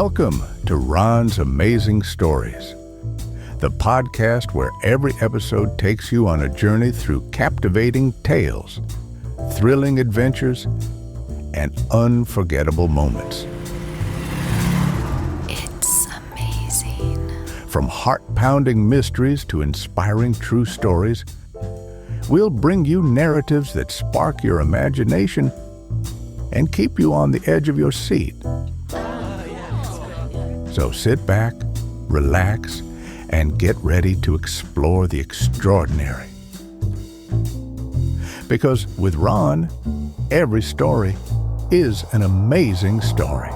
Welcome to Ron's Amazing Stories, the podcast where every episode takes you on a journey through captivating tales, thrilling adventures, and unforgettable moments. It's amazing. From heart-pounding mysteries to inspiring true stories, we'll bring you narratives that spark your imagination and keep you on the edge of your seat. So sit back, relax, and get ready to explore the extraordinary. Because with Ron, every story is an amazing story.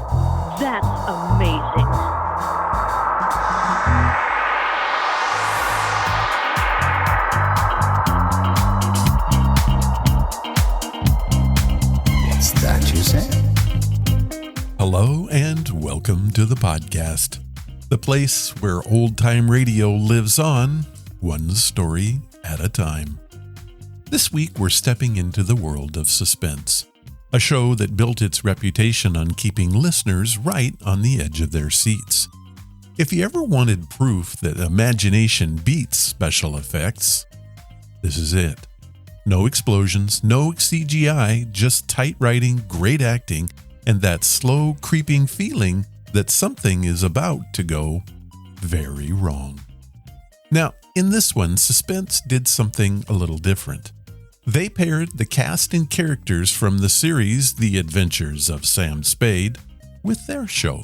That's amazing. It's that you say. Hello and welcome to the podcast, the place where old-time radio lives on, one story at a time. This week we're stepping into the world of suspense, a show that built its reputation on keeping listeners right on the edge of their seats. If you ever wanted proof that imagination beats special effects, this is it. No explosions, no CGI, just tight writing, great acting, and that slow creeping feeling that something is about to go very wrong. Now, in this one, Suspense did something a little different. They paired the cast and characters from the series The Adventures of Sam Spade with their show.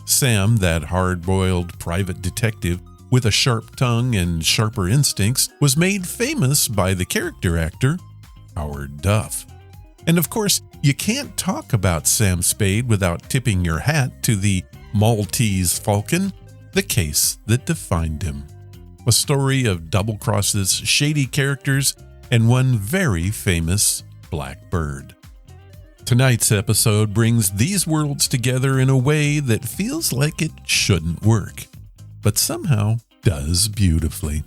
Sam, that hard-boiled private detective with a sharp tongue and sharper instincts, was made famous by the character actor Howard Duff. And of course, you can't talk about Sam Spade without tipping your hat to the Maltese Falcon, the case that defined him. A story of double crosses, shady characters, and one very famous black bird. Tonight's episode brings these worlds together in a way that feels like it shouldn't work, but somehow does beautifully.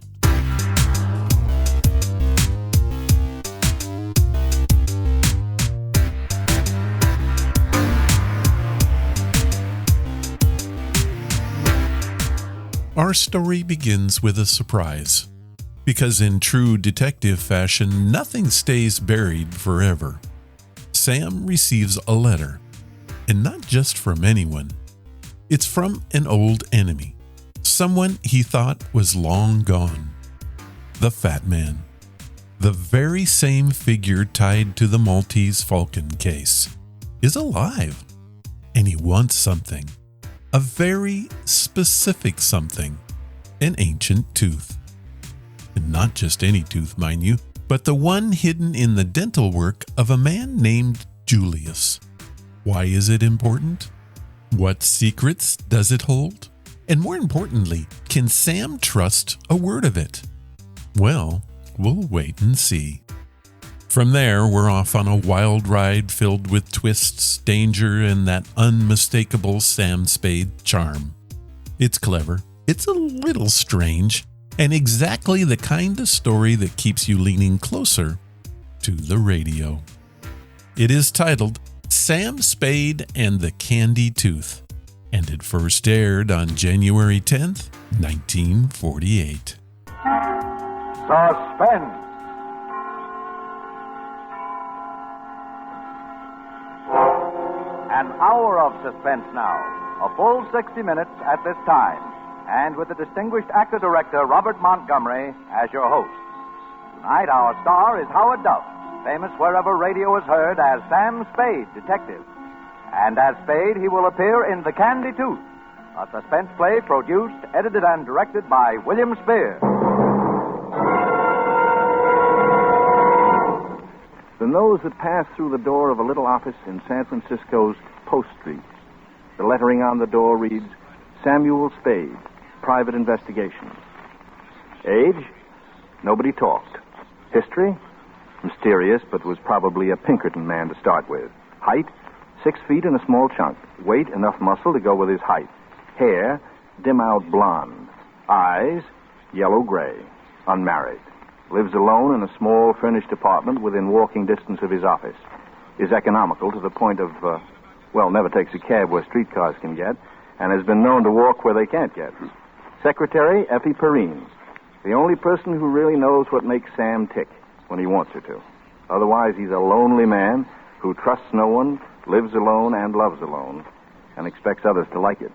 Our story begins with a surprise, because in true detective fashion, nothing stays buried forever. Sam receives a letter, and not just from anyone. It's from an old enemy, someone he thought was long gone. The Fat Man, the very same figure tied to the Maltese Falcon case, is alive, and he wants something. A very specific something, an ancient tooth. And not just any tooth, mind you, but the one hidden in the dental work of a man named Julius. Why is it important? What secrets does it hold? And more importantly, can Sam trust a word of it? Well, we'll wait and see. From there, we're off on a wild ride filled with twists, danger, and that unmistakable Sam Spade charm. It's clever, it's a little strange, and exactly the kind of story that keeps you leaning closer to the radio. It is titled Sam Spade and the Candi Tooth, and it first aired on January 10th, 1948. Suspense. An hour of suspense now, a full 60 minutes at this time, and with the distinguished actor-director Robert Montgomery as your host. Tonight, our star is Howard Duff, famous wherever radio is heard as Sam Spade, detective. And as Spade, he will appear in The Candi Tooth, a suspense play produced, edited, and directed by William Spear. The nose that passed through the door of a little office in San Francisco's Post Street. The lettering on the door reads, Samuel Spade, Private Investigations. Age? Nobody talked. History? Mysterious, but was probably a Pinkerton man to start with. Height? 6 feet and a small chunk. Weight? Enough muscle to go with his height. Hair? Dim-out blonde. Eyes? Yellow-gray. Unmarried. Lives alone in a small furnished apartment within walking distance of his office. Is economical to the point of, never takes a cab where streetcars can get. and has been known to walk where they can't get. Secretary, Effie Perrine. The only person who really knows what makes Sam tick when he wants her to. Otherwise, he's a lonely man who trusts no one, lives alone and loves alone, and expects others to like it.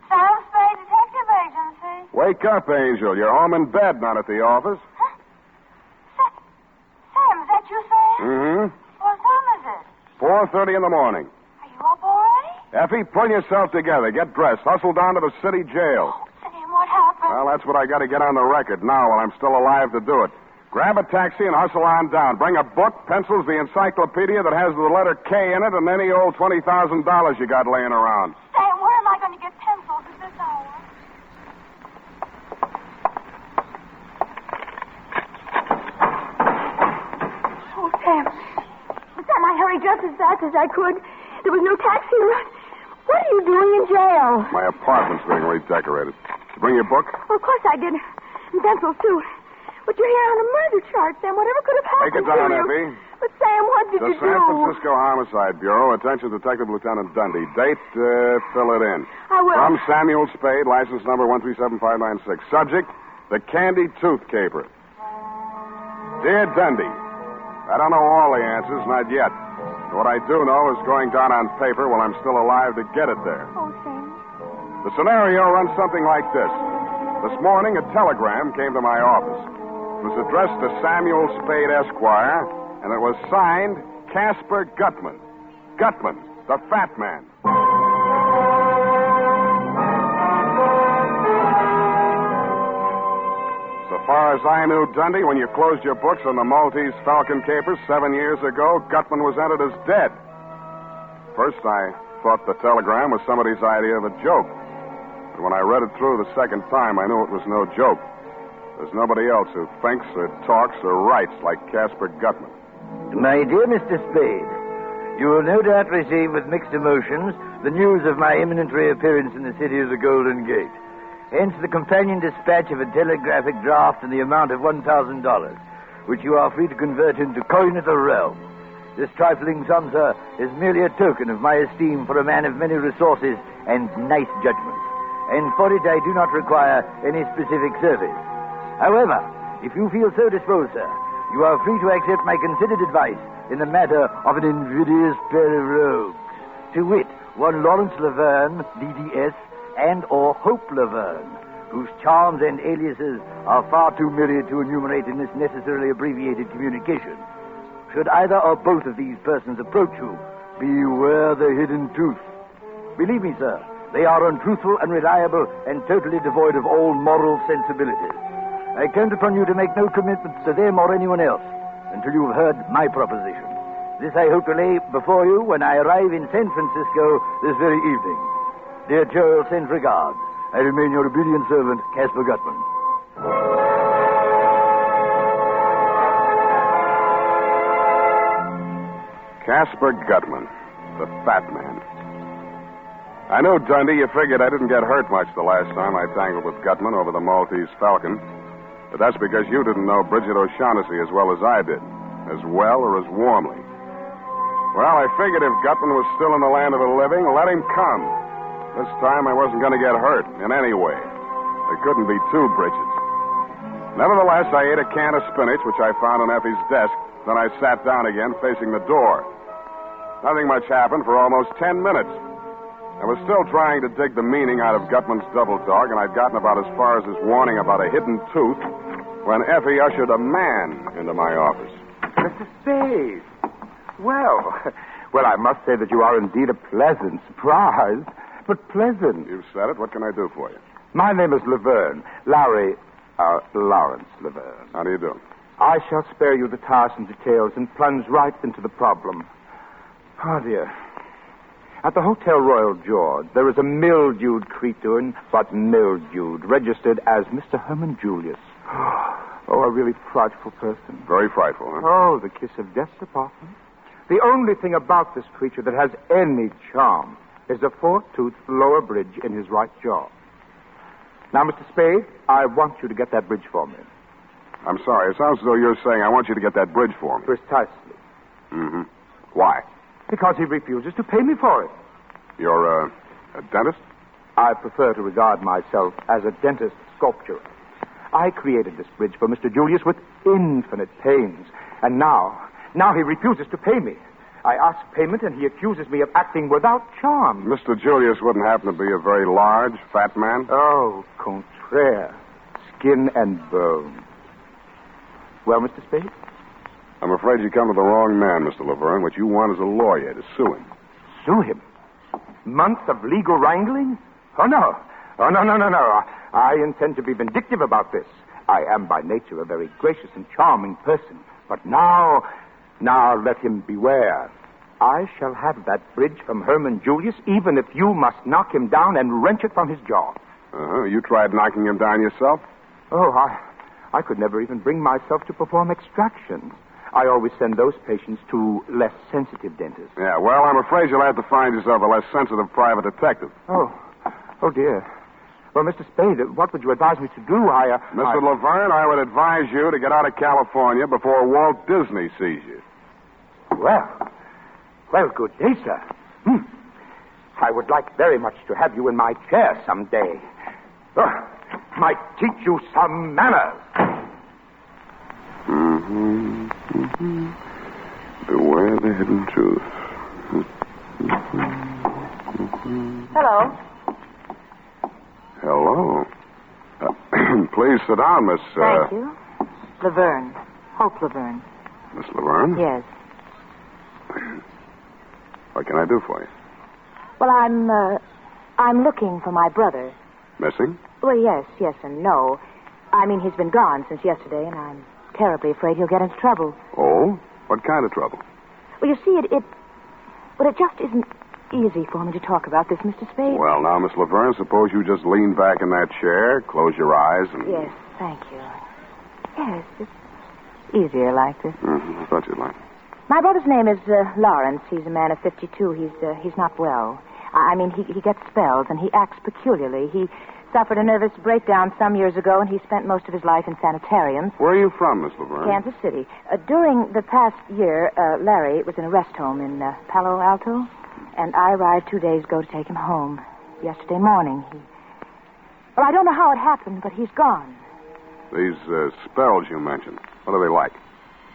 Sam Spade Detective Agency. Wake up, Angel. You're home in bed, not at the office. Huh? Sam, is that you, Sam? Mm-hmm. What time is it? 4:30 in the morning. Are you up already? Effie, pull yourself together. Get dressed. Hustle down to the city jail. Oh, Sam, what happened? Well, that's what I got to get on the record now while I'm still alive to do it. Grab a taxi and hustle on down. Bring a book, pencils, the encyclopedia that has the letter K in it, and any old $20,000 you got laying around. Sam, where am I going to get pencils at this hour? Oh, Sam. Sam, I hurried just as fast as I could. There was no taxi around. What are you doing in jail? My apartment's being redecorated. Did you bring your book? Well, of course I did. And pencils, too. But you're here on a murder charge, Sam. Whatever could have happened Take it down, to you? Effie. But, Sam, what did The you San do? Francisco Homicide Bureau. Attention, Detective Lieutenant Dundee. Date, fill it in. I will. From Samuel Spade, license number 1375596. Subject, the Candi tooth caper. Dear Dundee, I don't know all the answers, not yet. What I do know is going down on paper while I'm still alive to get it there. Oh, Sam. The scenario runs something like this. This morning, a telegram came to my office. It was addressed to Samuel Spade, Esquire, and it was signed Casper Gutman. Gutman, the fat man. So far as I knew, Dundee, when you closed your books on the Maltese Falcon capers 7 years ago, Gutman was entered as dead. First, I thought the telegram was somebody's idea of a joke. But when I read it through the second time, I knew it was no joke. There's nobody else who thinks or talks or writes like Casper Gutman. My dear Mr. Spade, you will no doubt receive with mixed emotions the news of my imminent reappearance in the city of the Golden Gate. Hence the companion dispatch of a telegraphic draft in the amount of $1,000, which you are free to convert into coin of the realm. This trifling sum, sir, is merely a token of my esteem for a man of many resources and nice judgment. And for it I do not require any specific service. However, if you feel so disposed, sir, you are free to accept my considered advice in the matter of an invidious pair of rogues. To wit, one Lawrence Laverne, DDS, and or Hope Laverne, whose charms and aliases are far too myriad to enumerate in this necessarily abbreviated communication. Should either or both of these persons approach you, beware the hidden tooth. Believe me, sir, they are untruthful, unreliable, and totally devoid of all moral sensibilities. I count upon you to make no commitments to them or anyone else until you have heard my proposition. This I hope to lay before you when I arrive in San Francisco this very evening. Dear Joel, send regards. I remain your obedient servant, Casper Gutman. Casper Gutman, the fat man. I know, Dundee, you figured I didn't get hurt much the last time I tangled with Gutman over the Maltese Falcon. But that's because you didn't know Bridget O'Shaughnessy as well as I did. As well or as warmly. Well, I figured if Gutman was still in the land of the living, let him come. This time I wasn't going to get hurt in any way. There couldn't be two Bridgets. Nevertheless, I ate a can of spinach, which I found on Effie's desk. Then I sat down again, facing the door. Nothing much happened for almost 10 minutes. I was still trying to dig the meaning out of Gutman's double talk, and I'd gotten about as far as his warning about a hidden tooth when Effie ushered a man into my office. Mr. Spade. Well, I must say that you are indeed a pleasant surprise, but pleasant. You've said it. What can I do for you? My name is Laverne. Lawrence Laverne. How do you do? I shall spare you the tiresome details and plunge right into the problem. Oh, dear. At the Hotel Royal George, there is a mildewed cretin, but mildewed, registered as Mr. Herman Julius. Oh, a really frightful person. Very frightful, huh? Oh, the kiss of death's apartment. The only thing about this creature that has any charm is a 4-toothed lower bridge in his right jaw. Now, Mr. Spade, I want you to get that bridge for me. I'm sorry. It sounds as though you're saying I want you to get that bridge for me. Precisely. Mm-hmm. Why? Because he refuses to pay me for it. You're, a dentist? I prefer to regard myself as a dentist sculptor. I created this bridge for Mr. Julius with infinite pains. And now he refuses to pay me. I ask payment, and he accuses me of acting without charm. Mr. Julius wouldn't happen to be a very large, fat man? Oh, contraire. Skin and bone. Well, Mr. Spade? I'm afraid you come to the wrong man, Mr. Laverne. What you want is a lawyer to sue him. Sue him? Months of legal wrangling? Oh, no. Oh, no. I intend to be vindictive about this. I am by nature a very gracious and charming person. But now let him beware. I shall have that bridge from Herman Julius, even if you must knock him down and wrench it from his jaw. Uh-huh. You tried knocking him down yourself? Oh, I could never even bring myself to perform extractions. I always send those patients to less sensitive dentists. Yeah, well, I'm afraid you'll have to find yourself a less sensitive private detective. Oh, dear. Well, Mr. Spade, what would you advise me to do? Mr. Laverne, I would advise you to get out of California before Walt Disney sees you. Well, good day, sir. I would like very much to have you in my chair someday. Might teach you some manners. Beware the hidden truth. Hello. Hello. Please sit down, Miss... Thank you. Laverne. Hope Laverne. Miss Laverne? Yes. What can I do for you? Well, I'm looking for my brother. Missing? Well, yes and no. I mean, he's been gone since yesterday, and I'm terribly afraid he'll get into trouble. Oh? What kind of trouble? Well, you see, it just isn't easy for me to talk about this, Mr. Spade. Well, now, Miss Laverne, suppose you just lean back in that chair, close your eyes, and... Yes, thank you. Yes, it's easier like this. I thought you'd like it. My brother's name is Lawrence. He's a man of 52. He's not well. I mean, he gets spells, and he acts peculiarly. He suffered a nervous breakdown some years ago, and he spent most of his life in sanitariums. Where are you from, Miss Laverne? Kansas City. During the past year, Larry was in a rest home in Palo Alto, and I arrived 2 days ago to take him home. Yesterday morning, Well, I don't know how it happened, but he's gone. These spells you mentioned, what are they like?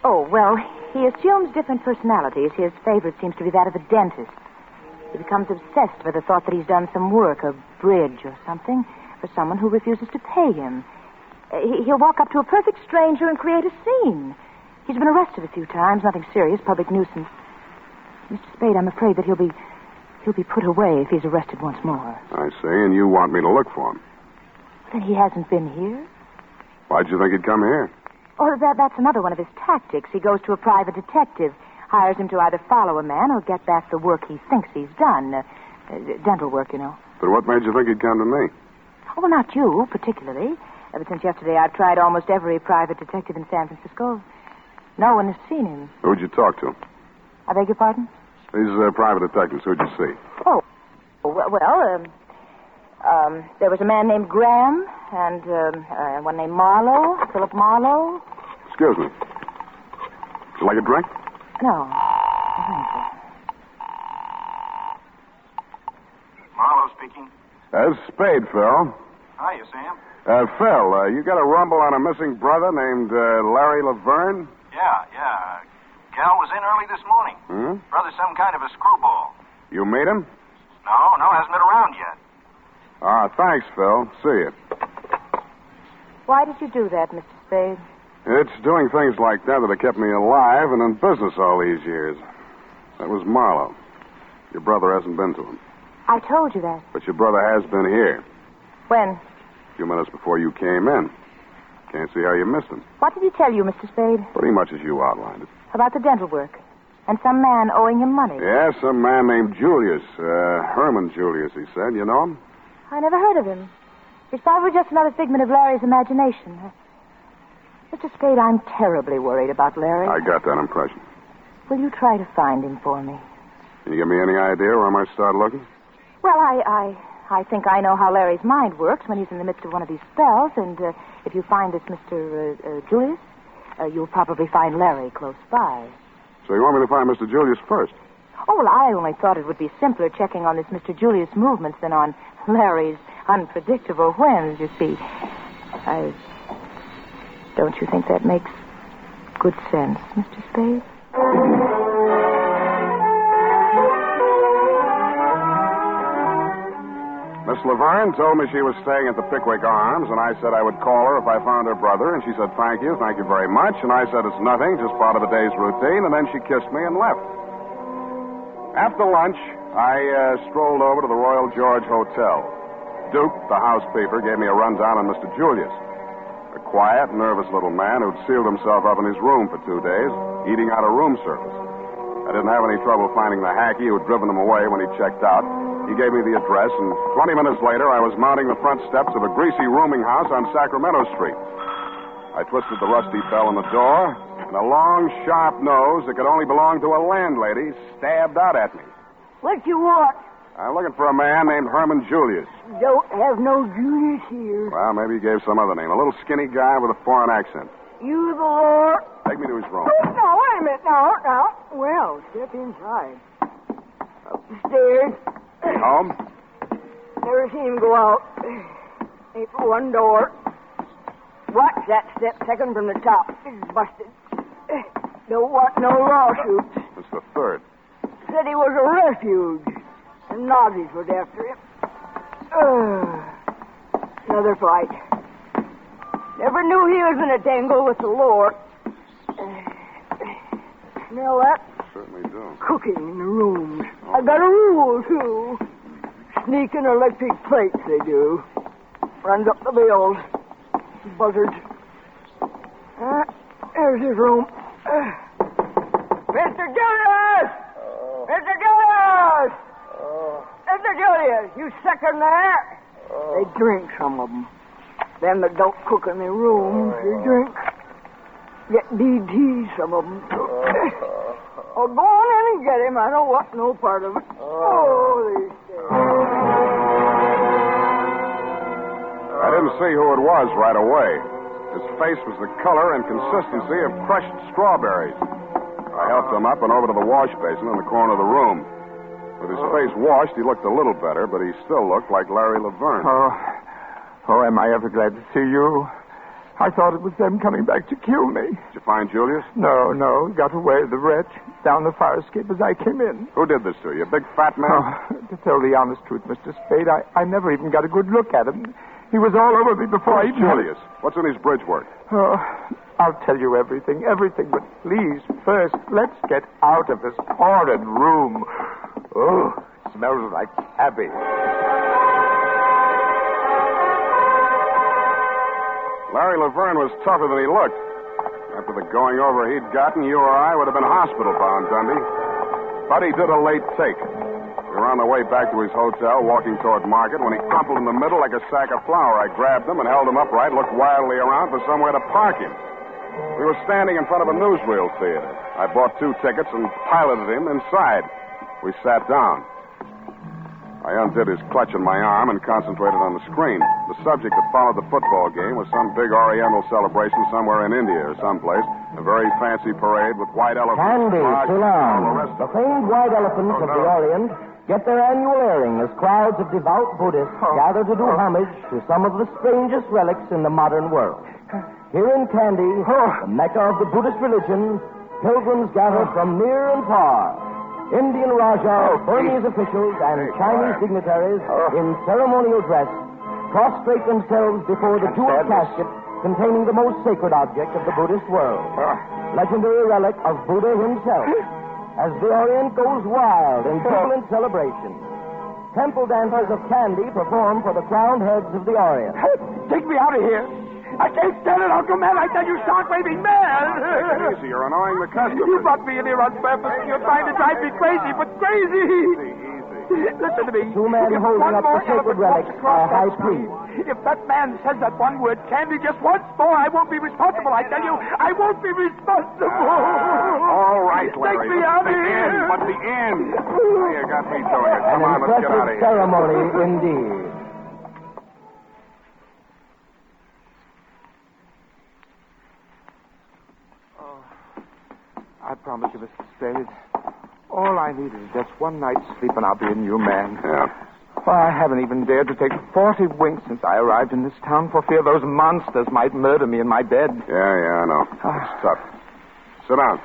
Oh, well, he assumes different personalities. His favorite seems to be that of a dentist. He becomes obsessed with the thought that he's done some work, a bridge or something, for someone who refuses to pay him. He'll walk up to a perfect stranger and create a scene. He's been arrested a few times, nothing serious, public nuisance. Mr. Spade, I'm afraid that he'll be put away if he's arrested once more. I see, and you want me to look for him. Then he hasn't been here? Why'd you think he'd come here? Oh, that's another one of his tactics. He goes to a private detective, hires him to either follow a man or get back the work he thinks he's done. Dental work, you know. But what made you think he'd come to me? Oh, well, not you, particularly. Ever since yesterday, I've tried almost every private detective in San Francisco. No one has seen him. Who'd you talk to? I beg your pardon? These private detectives, who'd you see? Oh, well, there was a man named Graham and one named Marlowe, Philip Marlowe. Excuse me. Would you like a drink? No. Thank you. Marlowe speaking. It's Spade, Phil. Hiya, Sam. Phil, you got a rumble on a missing brother named Larry Laverne? Yeah. Gal was in early this morning. Brother's some kind of a screwball. You meet him? No, hasn't been around yet. Thanks, Phil. See you. Why did you do that, Mr. Spade? It's doing things like that that have kept me alive and in business all these years. That was Marlowe. Your brother hasn't been to him. I told you that. But your brother has been here. When? A few minutes before you came in. Can't see how you missed him. What did he tell you, Mr. Spade? Pretty much as you outlined it. About the dental work. And some man owing him money. Yeah, some man named Julius. Herman Julius, he said. You know him? I never heard of him. He's probably just another figment of Larry's imagination. Mr. Spade, I'm terribly worried about Larry. I got that impression. Will you try to find him for me? Can you give me any idea where I might start looking? Well, I I think I know how Larry's mind works when he's in the midst of one of these spells, and if you find this Mr. Julius, you'll probably find Larry close by. So you want me to find Mr. Julius first? Oh, well, I only thought it would be simpler checking on this Mr. Julius' movements than on Larry's unpredictable whims, you see. Don't you think that makes good sense, Mr. Spade? Miss Laverne told me she was staying at the Pickwick Arms, and I said I would call her if I found her brother, and she said, thank you very much, and I said it's nothing, just part of the day's routine, and then she kissed me and left. After lunch, I strolled over to the Royal George Hotel. Duke, the housekeeper, gave me a rundown on Mr. Julius, a quiet, nervous little man who'd sealed himself up in his room for 2 days, eating out of room service. I didn't have any trouble finding the hacky who'd driven him away when he checked out. He gave me the address, and 20 minutes later, I was mounting the front steps of a greasy rooming house on Sacramento Street. I twisted the rusty bell on the door, and a long, sharp nose that could only belong to a landlady stabbed out at me. What you want? I'm looking for a man named Herman Julius. Don't have no Julius here. Well, maybe he gave some other name. A little skinny guy with a foreign accent. You the Lord? Take me to his room. Oh, no, wait a minute. No. Well, step inside. Up the stairs. He home? Never seen him go out. Ain't but one door. Watch that step second from the top. It's busted. Don't want no lawsuits. It's the third. Said he was a refuge. The Nazis was after him. Another fight. Never knew he was in a tangle with the Lord. Smell that? Certainly do. Cooking in the rooms. I got a rule, too. Sneaking electric plates, they do. Runs up the bills. Buzzards. There's his room. Mr. Julius! Mr. Julius! Mr. Julius, you second there? They drink, some of them. Them that don't cook in their rooms, they drink. Get DT, some of them. Oh, go on in and get him. I don't want no part of it. Holy shit. I didn't see who it was right away. His face was the color and consistency of crushed strawberries. I helped him up and over to the wash basin in the corner of the room. With his face washed, he looked a little better, but he still looked like Larry Laverne. Oh, am I ever glad to see you? I thought it was them coming back to kill me. Did you find Julius? No. Got away, the wretch, down the fire escape as I came in. Who did this to you, a big fat man? To tell the honest truth, Mr. Spade, I never even got a good look at him. He was all over me before I... Julius, what's in his bridge work? I'll tell you everything, but please, first, let's get out of this horrid room. Oh, it smells like cabbage. Larry Laverne was tougher than he looked. After the going over he'd gotten, you or I would have been hospital-bound, Dundee. But he did a late take. We were on the way back to his hotel, walking toward Market, when he crumpled in the middle like a sack of flour. I grabbed him and held him upright, looked wildly around for somewhere to park him. We were standing in front of a newsreel theater. I bought 2 tickets and piloted him inside. We sat down. I undid his clutch on my arm and concentrated on the screen. The subject that followed the football game was some big Oriental celebration somewhere in India or someplace. A very fancy parade with white elephants. Candi, Ceylon, the famed white elephants of the Orient get their annual airing as crowds of devout Buddhists gather to do homage to some of the strangest relics in the modern world. Here in Candi, the Mecca of the Buddhist religion, pilgrims gather from near and far. Indian Rajas, Burmese officials, and Chinese dignitaries in ceremonial dress prostrate themselves before the jeweled casket containing the most sacred object of the Buddhist world, legendary relic of Buddha himself. As the Orient goes wild in jubilant celebration, temple dancers of Candi perform for the crowned heads of the Orient. Take me out of here. I can't stand it, Uncle Man. I tell you, start waving mad. Take it easy. You're annoying the customers. You brought me in here on purpose. You're trying to drive me crazy, but crazy. Easy. Listen to me. 2 men holding up the sacred relics are high priest. If that man says that one word, Candi, just once more, I won't be responsible. I tell you, I won't be responsible. All right, Larry. Take me out of here. But at the end. Now you got me doing it. Come on, let's get out of here. Ceremony, indeed. I promise you, Mr. Spade, all I need is just one night's sleep and I'll be a new man. Yeah. Why, I haven't even dared to take 40 winks since I arrived in this town for fear those monsters might murder me in my bed. Yeah, I know. It's tough. Sit down.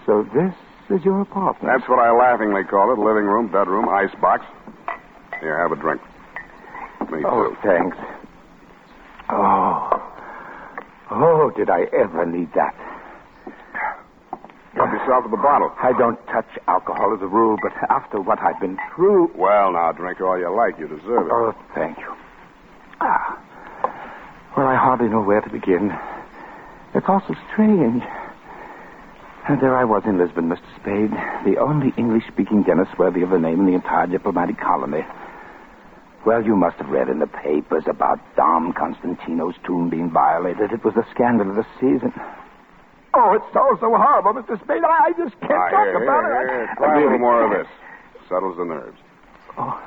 So this is your apartment? That's what I laughingly call it. Living room, bedroom, icebox. Here, have a drink. Me too. Oh, thanks. Oh, did I ever need that? Help yourself to the bottle. I don't touch alcohol as a rule, but after what I've been through... Well, now, drink all you like. You deserve it. Oh, thank you. Well, I hardly know where to begin. It's all so strange. And there I was in Lisbon, Mr. Spade, the only English-speaking dentist worthy of the name in the entire diplomatic colony. Well, you must have read in the papers about Dom Constantino's tomb being violated. It was the scandal of the season. Oh, it's so horrible, Mr. Spade. I just can't talk about it. Here. Try a little more of this. Settles the nerves. Oh,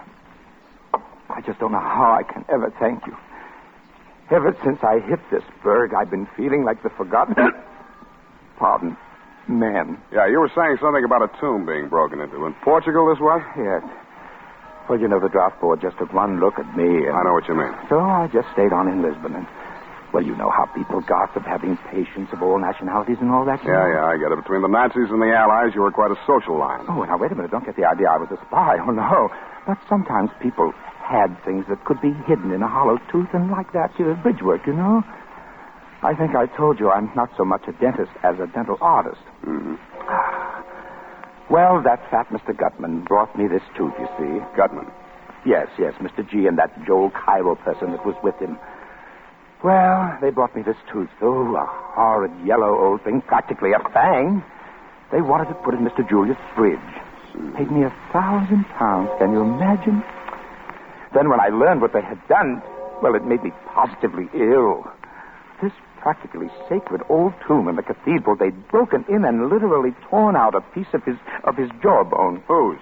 I just don't know how I can ever thank you. Ever since I hit this berg, I've been feeling like the forgotten... Pardon. Man. Yeah, you were saying something about a tomb being broken into. In Portugal, this was? Yes. Well, you know, the draft board just took one look at me and... I know what you mean. So I just stayed on in Lisbon and... Well, you know how people gossip, having patients of all nationalities and all that. Yeah, I get it. Between the Nazis and the Allies, you were quite a social line. Oh, now, wait a minute. Don't get the idea I was a spy. Oh, no. But sometimes people had things that could be hidden in a hollow tooth, and like that, bridge work, you know? I think I told you I'm not so much a dentist as a dental artist. Mm-hmm. Well, that fat Mr. Gutman brought me this tooth, you see. Gutman? Yes, Mr. G and that Joel Cairo person that was with him. Well, they brought me this tooth. Oh, a horrid yellow old thing, practically a fang. They wanted it put in Mr. Julius' fridge. Paid me £1,000. Can you imagine? Then when I learned what they had done, well, it made me positively ill. This practically sacred old tomb in the cathedral, they'd broken in and literally torn out a piece of his jawbone. Whose?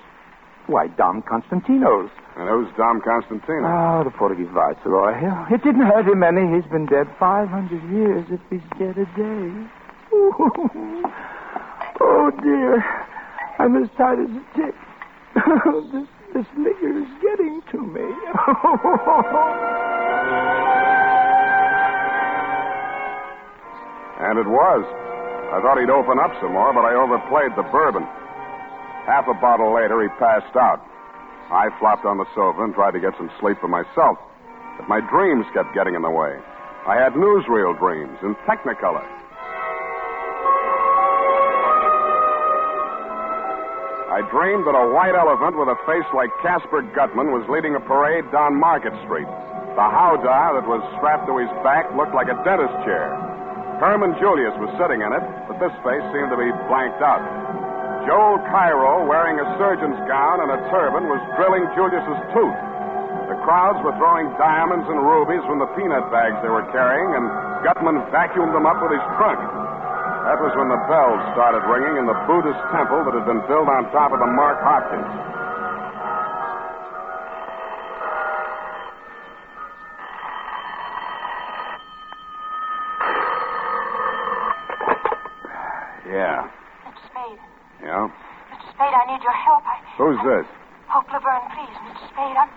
Why, Dom Constantino's. And who's Dom Constantino? Oh, the Portuguese viceroy. It didn't hurt him any. He's been dead 500 years if he's dead a day. Oh, dear. I'm as tight as a tick. This nigger is getting to me. And it was. I thought he'd open up some more, but I overplayed the bourbon. Half a bottle later, he passed out. I flopped on the sofa and tried to get some sleep for myself. But my dreams kept getting in the way. I had newsreel dreams in Technicolor. I dreamed that a white elephant with a face like Casper Gutman was leading a parade down Market Street. The howdah that was strapped to his back looked like a dentist chair. Herman Julius was sitting in it, but this face seemed to be blanked out. Joel Cairo, wearing a surgeon's gown and a turban, was drilling Julius's tooth. The crowds were throwing diamonds and rubies from the peanut bags they were carrying, and Gutman vacuumed them up with his trunk. That was when the bells started ringing in the Buddhist temple that had been built on top of the Mark Hopkins. Yeah. Mr. Spade. Yeah? Mr. Spade, I need your help. Who's this? Hope Laverne, please, Mr. Spade. I'm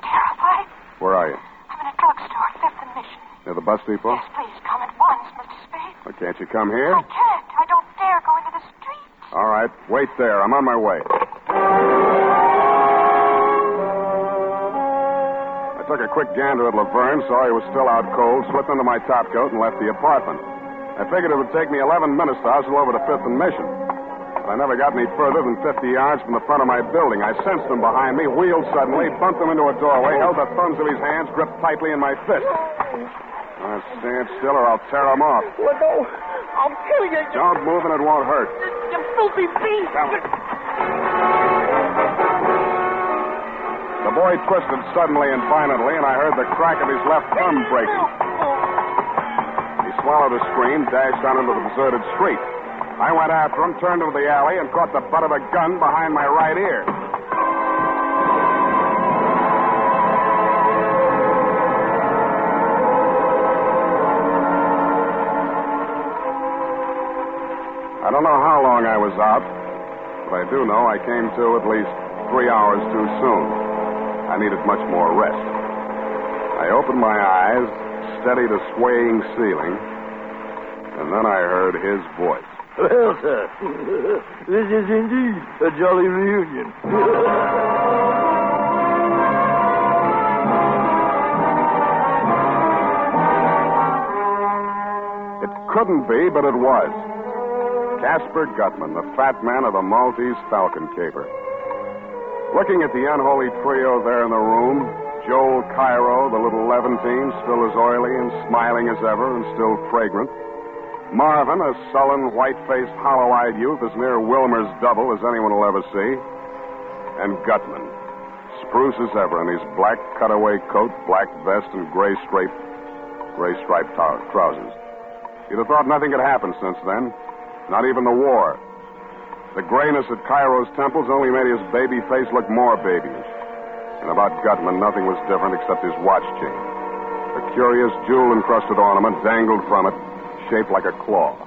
terrified. Where are you? I'm in a drugstore, 5th and Mission. Near the bus depot? Yes, please, come at once, Mr. Spade. Well, can't you come here? I can't. I don't dare go into the street. All right. Wait there. I'm on my way. I took a quick gander at Laverne, saw he was still out cold, slipped into my topcoat, and left the apartment. I figured it would take me 11 minutes to hustle over to 5th and Mission. But I never got any further than 50 yards from the front of my building. I sensed him behind me, wheeled suddenly, bumped him into a doorway, held the thumbs of his hands gripped tightly in my fist. Stand still or I'll tear him off. Let go. I'll kill you. Don't move and it won't hurt. You filthy beast. The boy twisted suddenly and violently, and I heard the crack of his left thumb breaking. He swallowed a scream, dashed out into the deserted street. I went after him, turned into the alley, and caught the butt of a gun behind my right ear. I don't know how long I was out, but I do know I came to at least 3 hours too soon. I needed much more rest. I opened my eyes, steadied a swaying ceiling, and then I heard his voice. Well, sir, this is indeed a jolly reunion. It couldn't be, but it was. Casper Gutman, the fat man of the Maltese Falcon caper. Looking at the unholy trio there in the room, Joel Cairo, the little Levantine, still as oily and smiling as ever and still fragrant. Marvin, a sullen, white-faced, hollow-eyed youth as near Wilmer's double as anyone will ever see. And Gutman, spruce as ever in his black cutaway coat, black vest, and gray-striped trousers. You'd have thought nothing had happened since then. Not even the war. The grayness at Cairo's temples only made his baby face look more babyish. And about Gutman, nothing was different except his watch chain. A curious jewel-encrusted ornament dangled from it, shaped like a claw.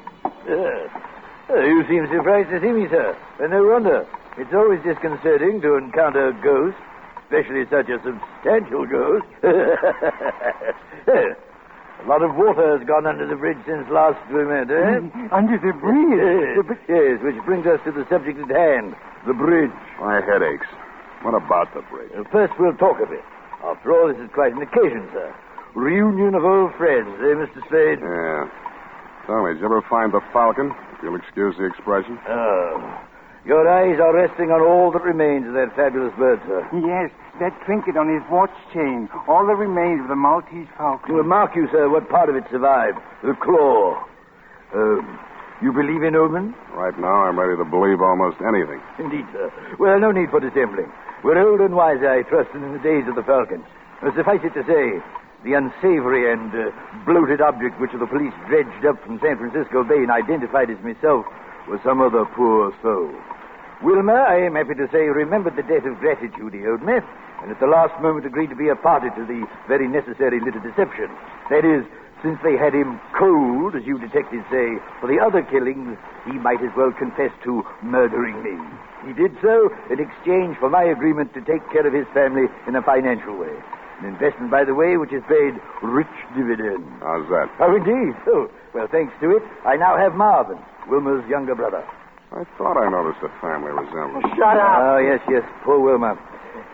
You seem surprised to see me, sir. And no wonder. It's always disconcerting to encounter a ghost, especially such a substantial ghost. A lot of water has gone under the bridge since last we met, eh? Under the bridge? Yes, which brings us to the subject at hand, the bridge. My head aches. What about the bridge? First, we'll talk of it. After all, this is quite an occasion, sir. Reunion of old friends, eh, Mr. Spade? Yeah. Tell me, did you ever find the Falcon, if you'll excuse the expression? Your eyes are resting on all that remains of that fabulous bird, sir. Yes, that trinket on his watch chain. All that remains of the Maltese Falcon. Well, mark you, sir, what part of it survived. The claw. You believe in omens? Right now, I'm ready to believe almost anything. Indeed, sir. Well, no need for dissembling. We're old and wise, I trust, in the days of the Falcon. Suffice it to say, the unsavory and bloated object which the police dredged up from San Francisco Bay and identified as myself was some other poor soul. Wilmer, I am happy to say, remembered the debt of gratitude he owed me, and at the last moment agreed to be a party to the very necessary little deception. That is, since they had him cold, as you detectives say, for the other killings, he might as well confess to murdering me. He did so in exchange for my agreement to take care of his family in a financial way. An investment, by the way, which has paid rich dividends. How's that? Oh, indeed. Oh, well, thanks to it, I now have Marvin, Wilmer's younger brother. I thought I noticed a family resemblance. Shut up! Oh, yes, poor Wilmer.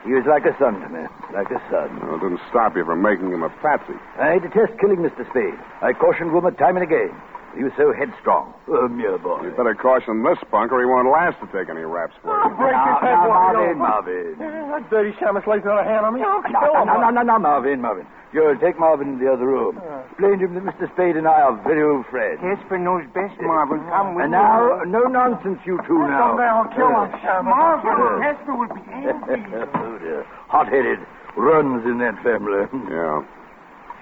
He was like a son to me, like a son. Well, it didn't stop you from making him a patsy. I detest killing Mr. Spade. I cautioned Wilmer time and again. He was so headstrong. A mere boy. You better caution this spunk or he won't last to take any raps for you. Break his head, Marvin. That dirty shamus lays another hand on me. I'll kill him. No, Marvin. You'll take Marvin in the other room. Explain to him that Mr. Spade and I are very old friends. Casper knows best, Marvin. Come with me. And now, no nonsense, you two now. I'll kill him. Marvin, Casper will be angry. Oh, dear. Hot-headed. Runs in that family. Yeah.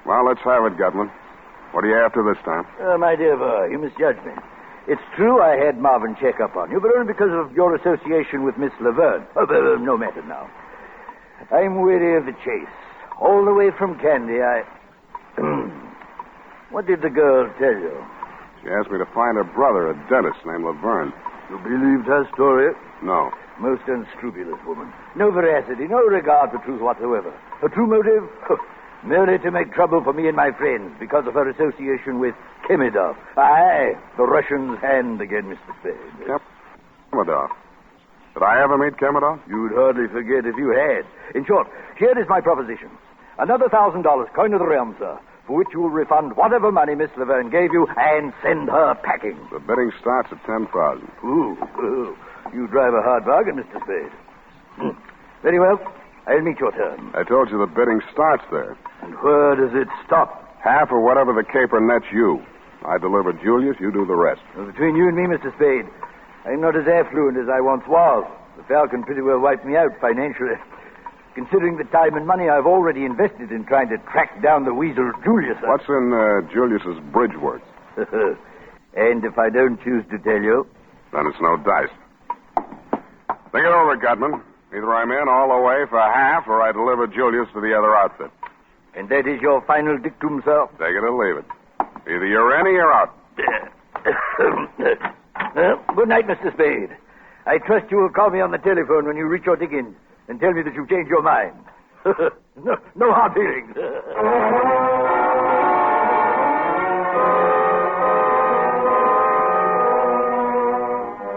Well, let's have it, Gutman. What are you after this time? My dear boy, you misjudge me. It's true I had Marvin check up on you, but only because of your association with Miss Laverne. No matter now. I'm weary of the chase. All the way from Candi, What did the girl tell you? She asked me to find her brother, a dentist named Laverne. You believed her story? No. Most unscrupulous woman. No veracity, no regard for truth whatsoever. Her true motive? Merely to make trouble for me and my friends because of her association with Kemidov. Aye, the Russian's hand again, Mr. Spade. Yep. Kemidov. Did I ever meet Kemidov? You'd hardly forget if you had. In short, here is my proposition. Another $1,000, coin of the realm, sir, for which you will refund whatever money Miss Laverne gave you and send her packing. The bidding starts at $10,000. Ooh. You drive a hard bargain, Mr. Spade. Very well. I'll meet your turn. I told you the bidding starts there. And where does it stop? Half or whatever the caper nets you. I deliver Julius, you do the rest. Well, between you and me, Mr. Spade, I'm not as affluent as I once was. The Falcon pretty well wiped me out financially. Considering the time and money I've already invested in trying to track down the weasel Julius. What's in Julius's bridge worth? And if I don't choose to tell you? Then it's no dice. Think it over, Gutman. Either I'm in all the way for half, or I deliver Julius to the other outfit. And that is your final dictum, sir? Take it or leave it. Either you're in or you're out. Good night, Mr. Spade. I trust you will call me on the telephone when you reach your diggings and tell me that you've changed your mind. No hard feelings.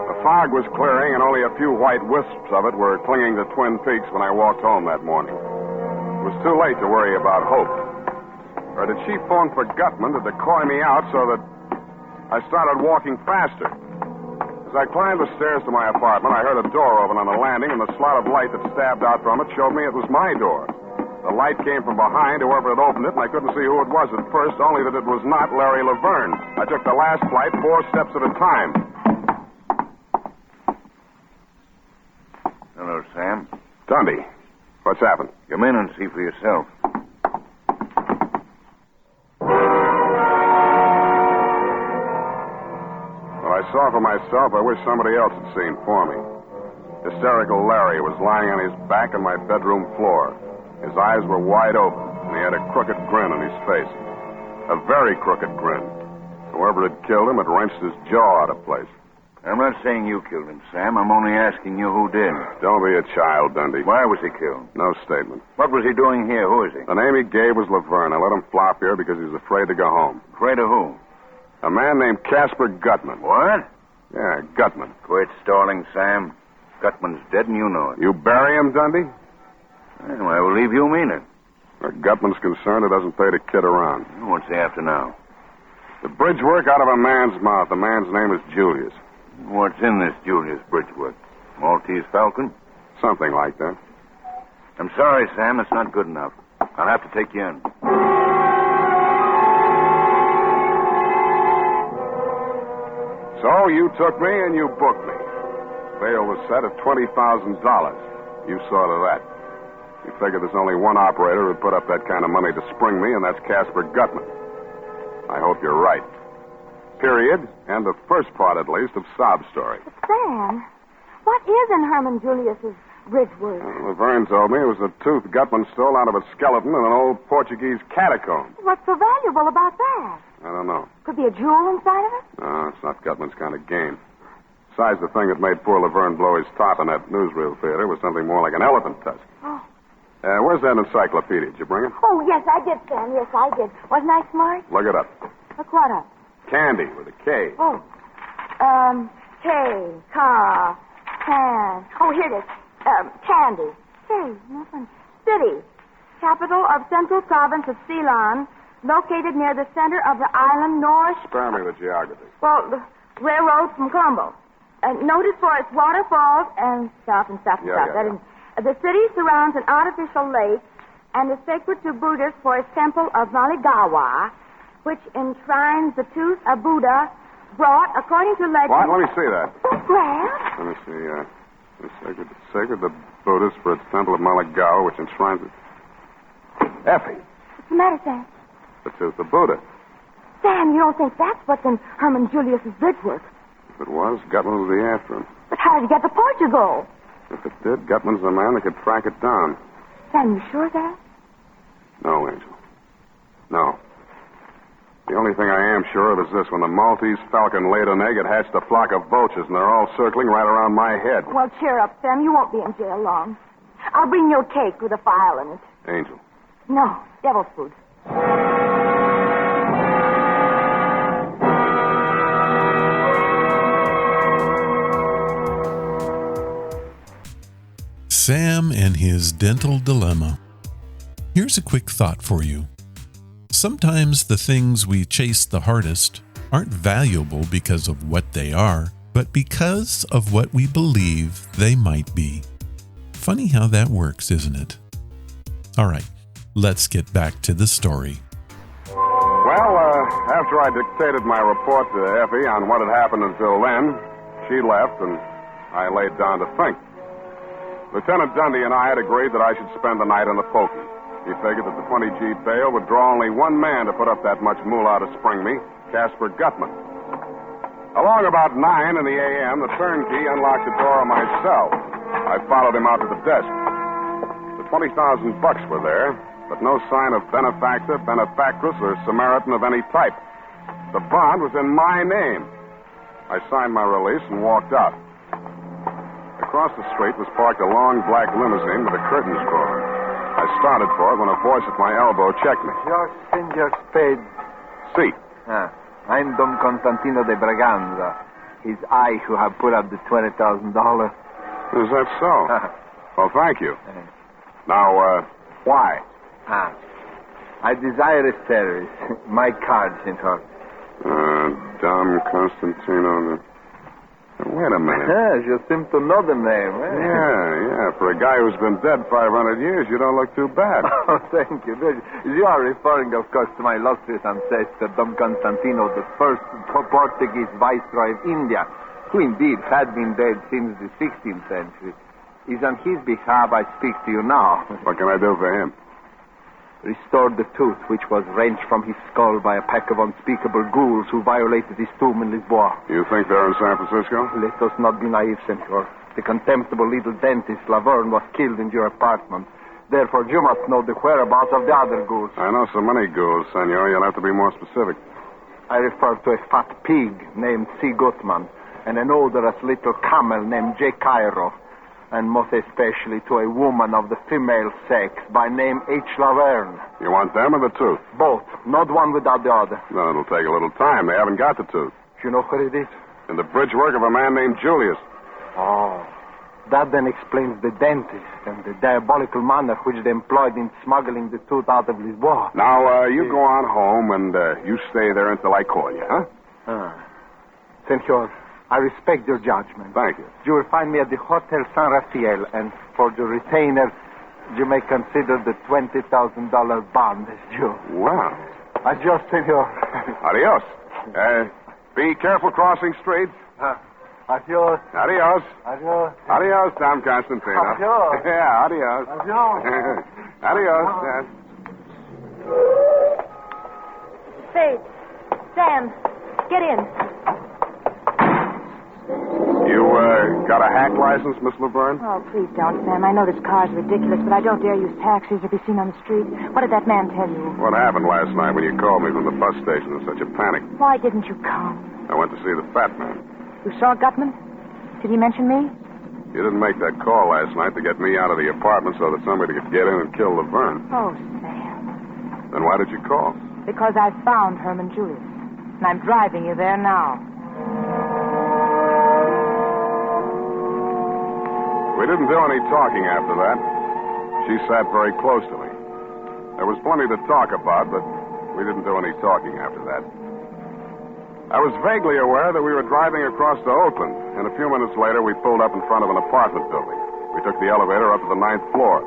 The fog was clearing, and only a few white wisps of it were clinging to Twin Peaks when I walked home that morning. It was too late to worry about Hope. Or did she phone for Gutman to decoy me out so that I started walking faster? As I climbed the stairs to my apartment, I heard a door open on the landing, and the slot of light that stabbed out from it showed me it was my door. The light came from behind, whoever had opened it, and I couldn't see who it was at first, only that it was not Larry Laverne. I took the last flight 4 steps at a time. Hello, Sam. Dundee, what's happened? Come in and see for yourself. Well, I saw for myself. I wish somebody else had seen for me. Hysterical Larry was lying on his back on my bedroom floor. His eyes were wide open, and he had a crooked grin on his face. A very crooked grin. Whoever had killed him had wrenched his jaw out of place. I'm not saying you killed him, Sam. I'm only asking you who did. Don't be a child, Dundee. Why was he killed? No statement. What was he doing here? Who is he? The name he gave was Laverne. I let him flop here because he was afraid to go home. Afraid of who? A man named Casper Gutman. What? Yeah, Gutman. Quit stalling, Sam. Gutman's dead and you know it. You bury him, Dundee? Well, I believe you mean it. Where Gutman's concerned, it doesn't pay to kid around. What's he after now? The bridge work out of a man's mouth. The man's name is Julius. What's in this Julius Bridgeworth? Maltese Falcon? Something like that. I'm sorry, Sam. It's not good enough. I'll have to take you in. So you took me and you booked me. Bail was set at $20,000. You saw to that. You figure there's only one operator who'd put up that kind of money to spring me, and that's Casper Gutman. I hope you're right. Period. And the first part, at least, of Sob Story. But Sam, what is in Herman Julius's Bridgeworth? Laverne told me it was a tooth Gutman stole out of a skeleton in an old Portuguese catacomb. What's so valuable about that? I don't know. Could be a jewel inside of it? No, it's not Gutman's kind of game. Besides, the thing that made poor Laverne blow his top in that newsreel theater was something more like an elephant tusk. Oh. Where's that encyclopedia? Did you bring it? Oh, yes, I did, Sam. Yes, I did. Wasn't I smart? Look it up. Look what up? Candi with a K. Oh. K, can. Oh, here it is. Candi. Hey, nothing. City. Capital of Central Province of Ceylon, located near the center of the island north. Spare me the geography. Well, the railroad from Colombo. Noted for its waterfalls and stuff. Yeah. The city surrounds an artificial lake and is sacred to Buddhists for its temple of Maligawa, which enshrines the tooth of Buddha brought, according to legend... What? Let me see that. Well? Let me see. It's sacred to Buddhists for its temple of Maligawa, which enshrines it. Effie. What's the matter, Sam? The tooth of Buddha. Sam, you don't think that's what's in Herman Julius's Bridgeworth? If it was, Gutman would be after him. But how did he get to Portugal? If it did, Gutman's the man that could track it down. Sam, you sure of that? No, Angel. No. The only thing I am sure of is this. When the Maltese Falcon laid an egg, it hatched a flock of vultures, and they're all circling right around my head. Well, cheer up, Sam. You won't be in jail long. I'll bring you a cake with a file in it. Angel. No, devil's food. Sam and his dental dilemma. Here's a quick thought for you. Sometimes the things we chase the hardest aren't valuable because of what they are, but because of what we believe they might be. Funny how that works, isn't it? All right, let's get back to the story. Well, after I dictated my report to Effie on what had happened until then, she left, and I laid down to think. Lieutenant Dundee and I had agreed that I should spend the night in the pokey. He figured that the 20G bail would draw only one man to put up that much moolah to spring me, Casper Gutman. Along about 9 in the a.m., the turnkey unlocked the door of my cell. I followed him out to the desk. The $20,000 were there, but no sign of benefactor, benefactress, or Samaritan of any type. The bond was in my name. I signed my release and walked out. Across the street was parked a long black limousine with the curtains drawn. I started for it when a voice at my elbow checked me. Your Senor Spade. See. I'm Don Constantino de Braganza. It's I who have put up the $20,000. Is that so? Well, thank you. Now, why? I desire a service. My card, Senor. Don Constantino. Wait a minute. Yes, you seem to know the name. Yeah. For a guy who's been dead 500 years, you don't look too bad. Oh, thank you. You are referring, of course, to my illustrious ancestor, Don Constantino, the first Portuguese viceroy of India, who indeed had been dead since the 16th century. It's on his behalf I speak to you now. What can I do for him? Restored the tooth which was wrenched from his skull by a pack of unspeakable ghouls who violated his tomb in Lisboa. You think they're in San Francisco? Let us not be naive, Senor. The contemptible little dentist, Laverne, was killed in your apartment. Therefore, you must know the whereabouts of the other ghouls. I know so many ghouls, Senor. You'll have to be more specific. I refer to a fat pig named C. Gutman and an odorous little camel named J. Cairo, and most especially to a woman of the female sex by name H. Laverne. You want them or the tooth? Both. Not one without the other. No, it'll take a little time. They haven't got the tooth. You know where it is? In the bridge work of a man named Julius. Oh. That then explains the dentist and the diabolical manner which they employed in smuggling the tooth out of Lisboa. Now, you go on home and you stay there until I call you, huh? Senor, I respect your judgment. Thank you. You will find me at the Hotel San Rafael, and for your retainer, you may consider the $20,000 bond as due. Wow. Adios, senor. Adios. Be careful crossing streets. Adios. Adios. Adios. Adios, Don Constantino. Adios. Yeah, adios. Adios. Adios, yes. Spade. Sam, get in. You, got a hack license, Miss Laverne? Oh, please don't, Sam. I know this car's ridiculous, but I don't dare use taxis or be seen on the street. What did that man tell you? What happened last night when you called me from the bus station in such a panic? Why didn't you come? I went to see the fat man. You saw Gutman? Did he mention me? You didn't make that call last night to get me out of the apartment so that somebody could get in and kill Laverne. Oh, Sam. Then why did you call? Because I found Herman Julius, and I'm driving you there now. We didn't do any talking after that. She sat very close to me. There was plenty to talk about, but we didn't do any talking after that. I was vaguely aware that we were driving across to Oakland, and a few minutes later we pulled up in front of an apartment building. We took the elevator up to the 9th floor.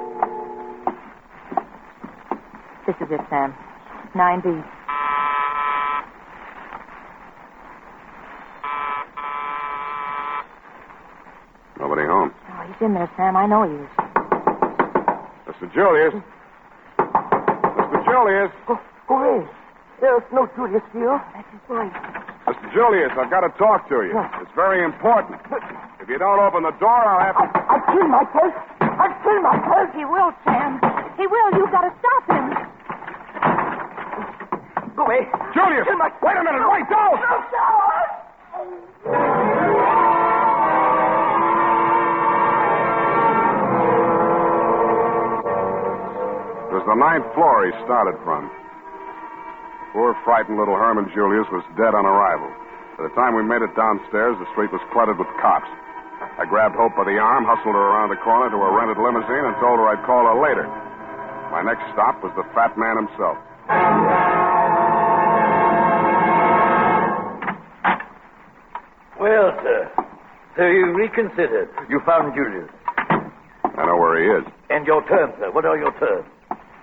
This is it, Sam. 9B. Nobody home. Oh, he's in there, Sam. I know he is. Mr. Julius. Mr. Julius. Who is? There's no Julius here. That's his voice. Mr. Julius, I've got to talk to you. It's very important. If you don't open the door, I'll have to... I'll kill myself. I'll kill myself. He will, Sam. He will. You've got to stop him. Go away. Julius! Wait a minute. Wait, don't! It was the 9th floor he started from. Poor, frightened little Herman Julius was dead on arrival. By the time we made it downstairs, the street was cluttered with cops. I grabbed Hope by the arm, hustled her around the corner to a rented limousine, and told her I'd call her later. My next stop was the fat man himself. Well, sir, so you reconsidered. You found Julius. I know where he is. And your terms, sir. What are your terms?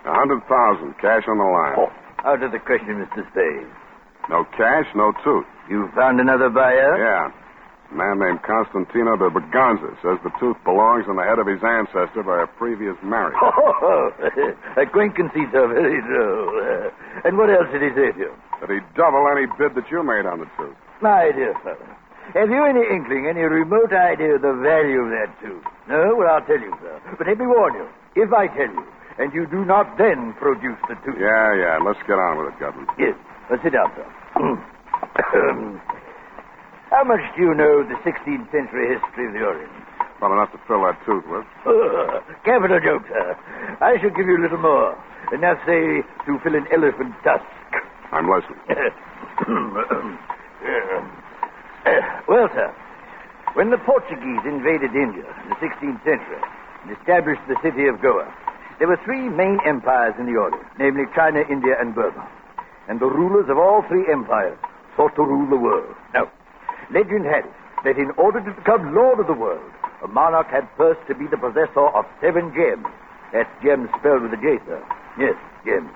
$100,000, cash on the line. Oh, out of the question, Mr. Spade. No cash, no tooth. You found another buyer? Yeah. A man named Constantino de Braganza says the tooth belongs on the head of his ancestor by a previous marriage. Oh, acquaintances are very droll. And what else did he say to you? That he'd double any bid that you made on the tooth. My dear fellow, have you any inkling, any remote idea of the value of that tooth? No? Well, I'll tell you, sir. But let me warn you, if I tell you, and you do not then produce the tooth... Yeah, let's get on with it, Gutman. Yes. Well, sit down, sir. How much do you know of the 16th century history of the Orient? Well, enough to fill that tooth with. Capital joke, sir. I shall give you a little more. Enough, say, to fill an elephant tusk. I'm listening. Well, sir, when the Portuguese invaded India in the 16th century and established the city of Goa, there were three main empires in the Orient, namely China, India, and Burma. And the rulers of all three empires sought to rule the world. Now, legend had it that in order to become lord of the world, a monarch had first to be the possessor of 7 gems. That's gems spelled with a J, sir. Yes, gems.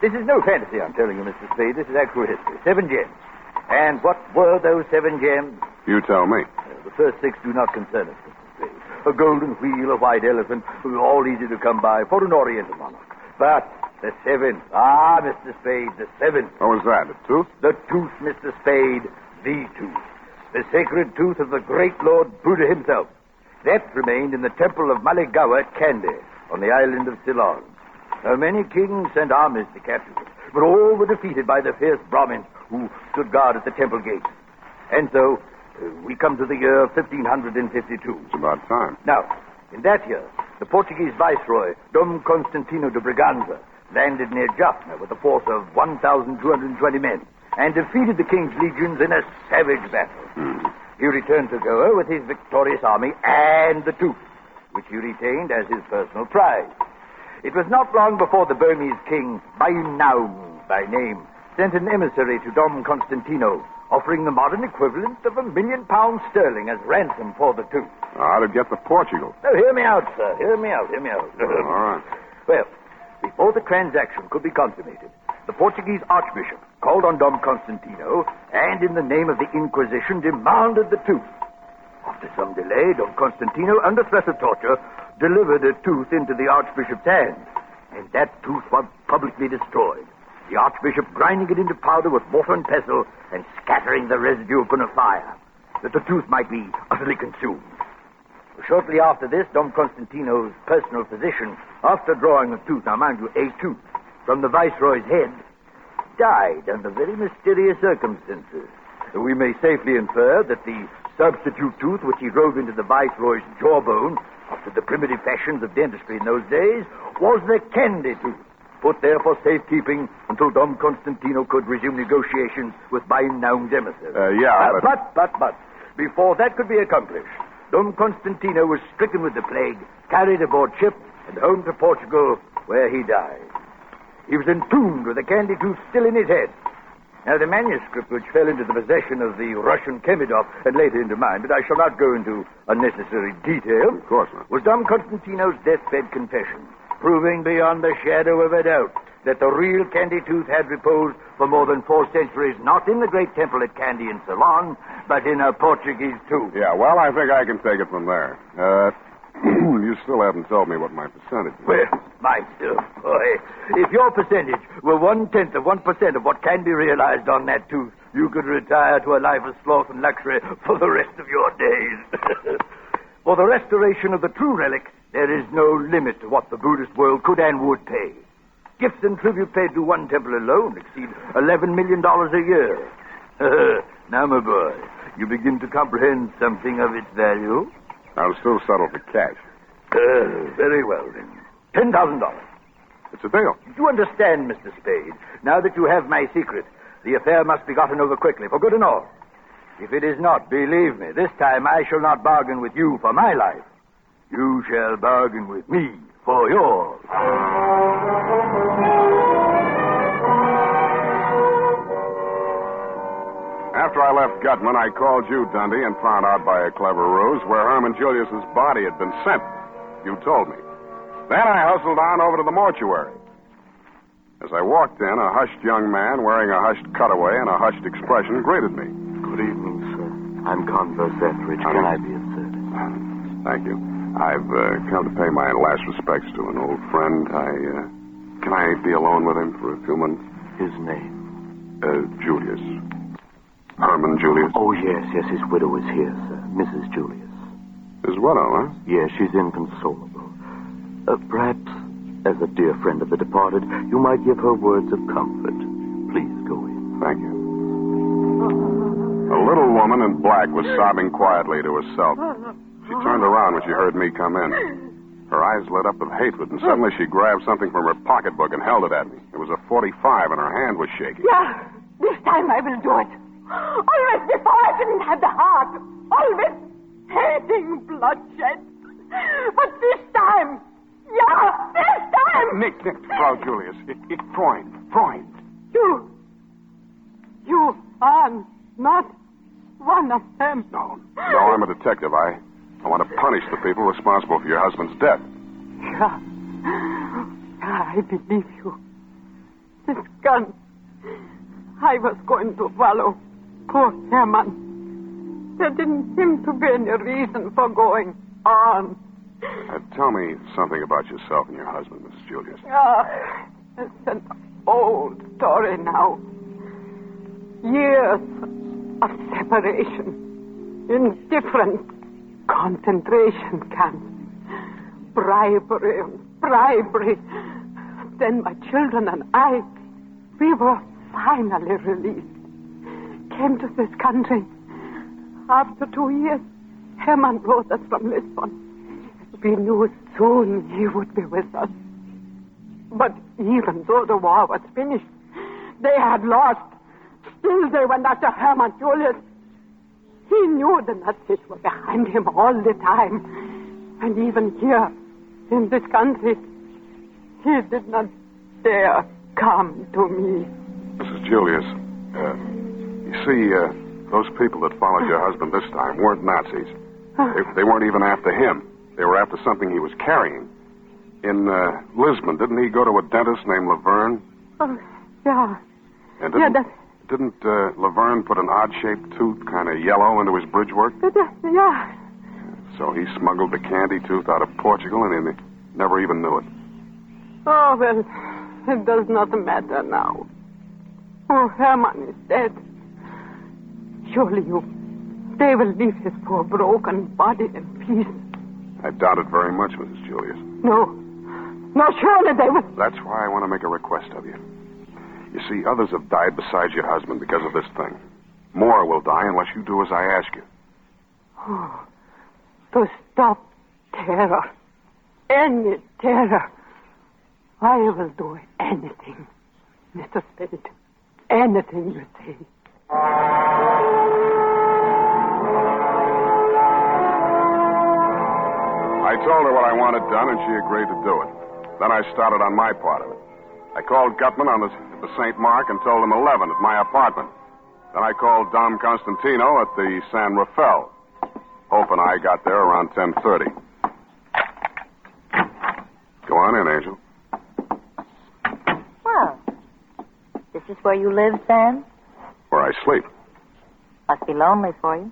This is no fantasy, I'm telling you, Mr. Spade. This is actual history. 7 gems. And what were those 7 gems? You tell me. The first 6 do not concern us, Mr. Spade. A golden wheel, a white elephant, all easy to come by for an Oriental monarch. But the 7, Mr. Spade, the 7. What was that, the tooth? The tooth, Mr. Spade, the tooth. The sacred tooth of the great Lord Buddha himself. That remained in the temple of Maligawa at Candi, on the island of Ceylon. Now, many kings sent armies to capture it, but all were defeated by the fierce Brahmins who stood guard at the temple gates. And so, we come to the year 1552. It's about time. Now, in that year, the Portuguese viceroy, Dom Constantino de Braganza, landed near Jaffna with a force of 1,220 men and defeated the king's legions in a savage battle. He returned to Goa with his victorious army and the tooth, which he retained as his personal prize. It was not long before the Burmese king, Bainaum by name, sent an emissary to Dom Constantino, offering the modern equivalent of £1 million sterling as ransom for the tooth. How to get to Portugal? Now, hear me out, sir. Hear me out. All right. Well, before the transaction could be consummated, the Portuguese archbishop called on Dom Constantino and, in the name of the Inquisition, demanded the tooth. After some delay, Dom Constantino, under threat of torture, delivered a tooth into the archbishop's hand, and that tooth was publicly destroyed. The archbishop grinding it into powder with mortar and pestle and scattering the residue upon a fire, that the tooth might be utterly consumed. Shortly after this, Dom Constantino's personal physician, after drawing a tooth, now mind you, a tooth, from the viceroy's head, died under very mysterious circumstances. We may safely infer that the substitute tooth which he drove into the viceroy's jawbone, after the primitive fashions of dentistry in those days, was the Candi tooth, put there for safekeeping until Dom Constantino could resume negotiations with Bainaum's emissary. But before that could be accomplished, Dom Constantino was stricken with the plague, carried aboard ship, and home to Portugal, where he died. He was entombed with the Candi tooth still in his head. Now, the manuscript which fell into the possession of the Russian Kemidov and later into mine, but I shall not go into unnecessary detail, of course not, was Dom Constantino's deathbed confession, proving beyond a shadow of a doubt that the real Candi tooth had reposed for more than 4 centuries, not in the great temple at Candi in Ceylon, but in a Portuguese tooth. Yeah, well, I think I can take it from there. You still haven't told me what my percentage is. Well, my dear boy, if your percentage were 1/10 of 1% of what can be realized on that tooth, you could retire to a life of sloth and luxury for the rest of your days. For the restoration of the true relic, there is no limit to what the Buddhist world could and would pay. Gifts and tribute paid to one temple alone exceed $11 million a year. Now, my boy, you begin to comprehend something of its value? I'll still settle for cash. Very well, then. $10,000. It's a deal. You understand, Mr. Spade. Now that you have my secret, the affair must be gotten over quickly, for good and all. If it is not, believe me, this time I shall not bargain with you for my life. You shall bargain with me for yours. After I left Gutman, I called you, Dundee, and found out by a clever ruse where Herman Julius's body had been sent. You told me. Then I hustled on over to the mortuary. As I walked in, a hushed young man wearing a hushed cutaway and a hushed expression greeted me. Good evening, sir. I'm Converse Etheridge. Can I be of service? Thank you. I've come to pay my last respects to an old friend. Can I be alone with him for a few minutes? His name? Julius. Herman Julius? Oh, yes. His widow is here, sir. Mrs. Julius. His widow, huh? Yes, she's inconsolable. Perhaps, as a dear friend of the departed, you might give her words of comfort. Please go in. Thank you. A little woman in black was sobbing quietly to herself. She turned around when she heard me come in. Her eyes lit up with hatred, and suddenly she grabbed something from her pocketbook and held it at me. It was a .45, and her hand was shaking. Yeah, this time I will do it. Always before I didn't have the heart. Always hating bloodshed. But this time, this time. Nick, Frau Julius. Freund. You are not one of them. No, I'm a detective. I want to punish the people responsible for your husband's death. Yeah, I believe you. This gun, I was going to follow poor Herman. There didn't seem to be any reason for going on. Tell me something about yourself and your husband, Mrs. Julius. It's an old story now. Years of separation in different concentration camps. Bribery. Then my children and I, we were finally released. Came to this country. After 2 years, Herman wrote us from Lisbon. We knew soon he would be with us. But even though the war was finished, they had lost. Still they went after Herman Julius. He knew the Nazis were behind him all the time. And even here, in this country, he did not dare come to me. Mrs. Julius, you see, those people that followed your husband this time weren't Nazis. They weren't even after him. They were after something he was carrying. In Lisbon, didn't he go to a dentist named Laverne? Oh, yeah. And didn't Laverne put an odd-shaped tooth, kind of yellow, into his bridge work? Yeah. So he smuggled the Candi tooth out of Portugal, and he never even knew it. Oh, well, it does not matter now. Oh, Herman is dead. Surely they will leave his poor broken body in peace. I doubt it very much, Mrs. Julius. No, surely they will. That's why I want to make a request of you. You see, others have died besides your husband because of this thing. More will die unless you do as I ask you. Oh, to stop terror. Any terror. I will do anything, Mr. Spade. Anything you say. I told her what I wanted done, and she agreed to do it. Then I started on my part of it. I called Gutman at the St. Mark and told him 11 at my apartment. Then I called Dom Constantino at the San Rafael. Hope and I got there around 10:30. Go on in, Angel. Well, this is where you live, Sam? Where I sleep. Must be lonely for you.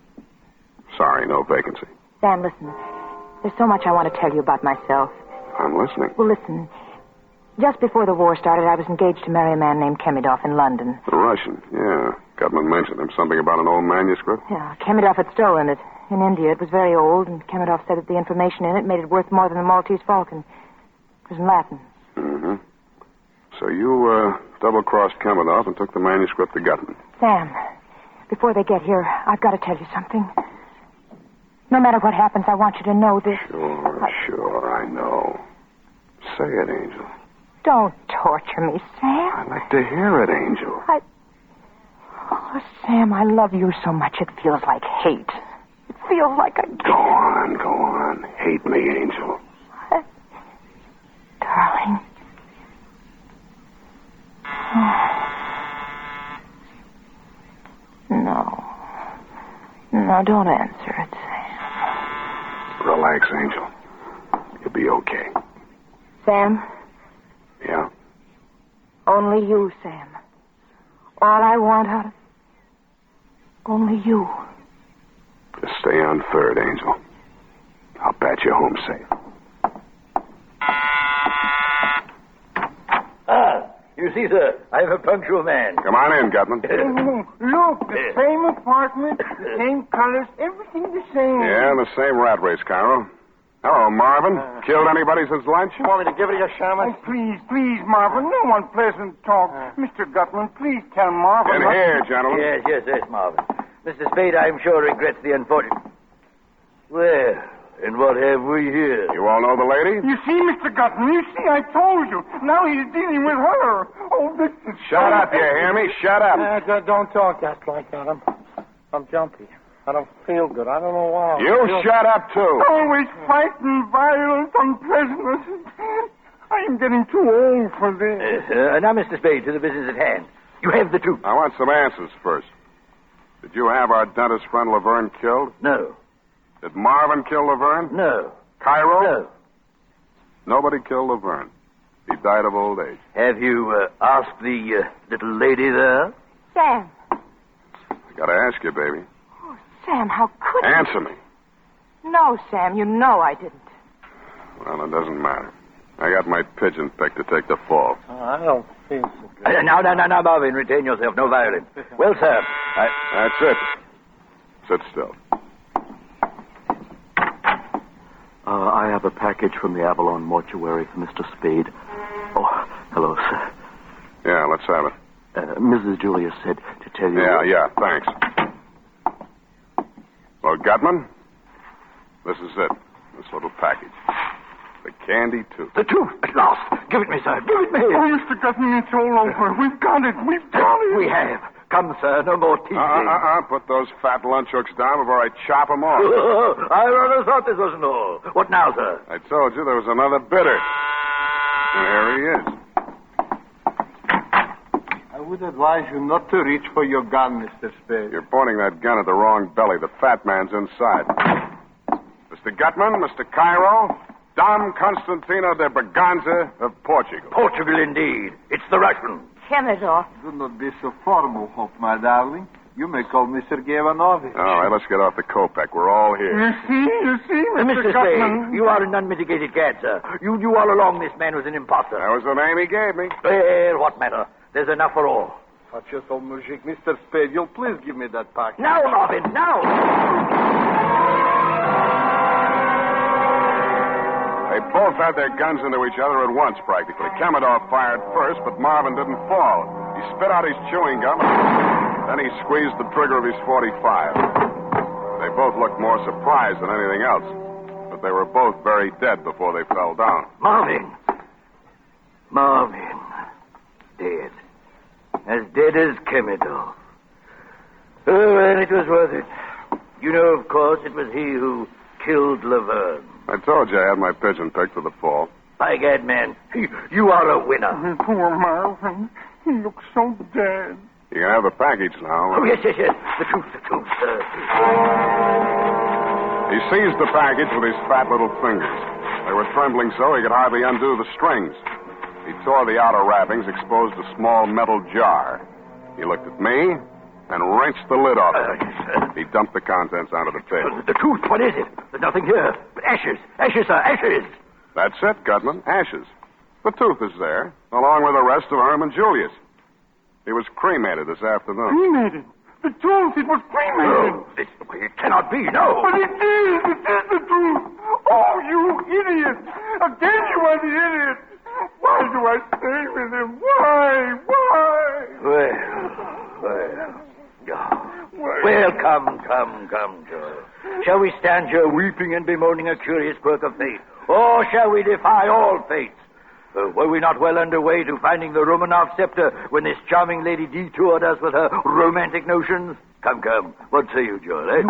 Sorry, no vacancy. Sam, listen. There's so much I want to tell you about myself. I'm listening. Well, listen. Just before the war started, I was engaged to marry a man named Kemidov in London. The Russian, yeah. Gutman mentioned him. Something about an old manuscript? Yeah, Kemidov had stolen it. In India, it was very old, and Kemidov said that the information in it made it worth more than the Maltese Falcon. It was in Latin. Mm-hmm. So you, double-crossed Kemidov and took the manuscript to Gutman. Sam, before they get here, I've got to tell you something. No matter what happens, I want you to know this. Sure, I know. Say it, Angel. Don't torture me, Sam. I'd like to hear it, Angel. Oh, Sam, I love you so much it feels like hate. It feels like I... Go on. Hate me, Angel. Darling. No, don't answer it, Sam. Relax, Angel. You'll be okay. Sam? Yeah? Only you, Sam. All I want out of... Only you. Just stay on third, Angel. I'll bat you home safe. You you see, sir, I'm a punctual man. Come on in, Gutman. Look, the same apartment, the same colors, everything the same. Yeah, the same rat race, Cairo. Hello, Marvin. Killed anybody since lunch? You want me to give it a shaman? Please, Marvin, no unpleasant talk. Mr. Gutman, please tell Marvin. In here, gentlemen. Yes, Marvin. Mr. Spade, I'm sure, regrets the unfortunate... Well, and what have we here? You all know the lady? You see, Mr. Gutman, you see, I told you. Now he's dealing with her. Oh, this is... Shut up, you hear me? Shut up. Don't talk just like that. I'm jumpy. I don't feel good. I don't know why. You shut up, too. Always fighting, violence, unpleasantness. I am getting too old for this. Now, Mr. Spade, to the business at hand. You have the truth. I want some answers first. Did you have our dentist friend Laverne killed? No. Did Marvin kill Laverne? No. Cairo? No. Nobody killed Laverne. He died of old age. Have you asked the little lady there? Sam. I gotta ask you, baby. Oh, Sam, how could you? Answer me. No, Sam, you know I didn't. Well, it doesn't matter. I got my pigeon picked to take the fall. I don't feel so good. Now, Marvin, retain yourself. No violence. Well, sir, That's it. Sit still. I have a package from the Avalon mortuary for Mr. Spade. Oh, hello, sir. Yeah, let's have it. Mrs. Julius said to tell you... Yeah, thanks. Well, Gutman, this is it. This little package. The Candi tooth. The tooth, at last. Give it me, sir. Give it me. Oh, Mr. Gutman, it's all over. We've got it. We have. Come, sir, no more teasing. Put those fat lunch hooks down before I chop them off. I rather thought this wasn't all. What now, sir? I told you there was another bidder. And here he is. I would advise you not to reach for your gun, Mr. Spade. You're pointing that gun at the wrong belly. The fat man's inside. Mr. Gutman, Mr. Cairo, Dom Constantino de Braganza of Portugal. Portugal, indeed. It's the Russian. Chemidor. Do not be so formal, Hope, my darling. You may call me Sergei Ivanovich. All right, let's get off the Kopek. We're all here. You see, Mr. Spade, you are an unmitigated cad, sir. You knew all along this man was an imposter. That was the name he gave me. Well, what matter? There's enough for all. Watch your old mujik. Mr. Spade, you'll please give me that package. Now, Marvin, now! They both had their guns into each other at once, practically. Commodore fired first, but Marvin didn't fall. He spit out his chewing gum, then he squeezed the trigger of his .45. They both looked more surprised than anything else, but they were both very dead before they fell down. Marvin. Dead. As dead as Commodore. Oh, well, it was worth it. You know, of course, it was he who killed Laverne. I told you I had my pigeon picked for the fall. By gad, man, you are a winner. Poor Marvin. He looks so dead. You can have the package now. Oh, yes. The truth, sir. He seized the package with his fat little fingers. They were trembling so he could hardly undo the strings. He tore the outer wrappings, exposed a small metal jar. He looked at me and wrenched the lid off it. He dumped the contents onto the table. The truth, what is it? There's nothing here but ashes. Ashes, sir, ashes. That's it, Gutman, ashes. The tooth is there, along with the rest of Herman Julius. He was cremated this afternoon. Cremated? The truth, it was cremated. No, it cannot be, no. But it is the truth. Oh, you idiot. Again you are the idiot. Why do I stay with him? Why? Well, come, Joe. Shall we stand here weeping and bemoaning a curious quirk of fate? Or shall we defy all fates? Were we not well underway to finding the Romanov scepter when this charming lady detoured us with her romantic notions? Come. What say you, Joel, eh?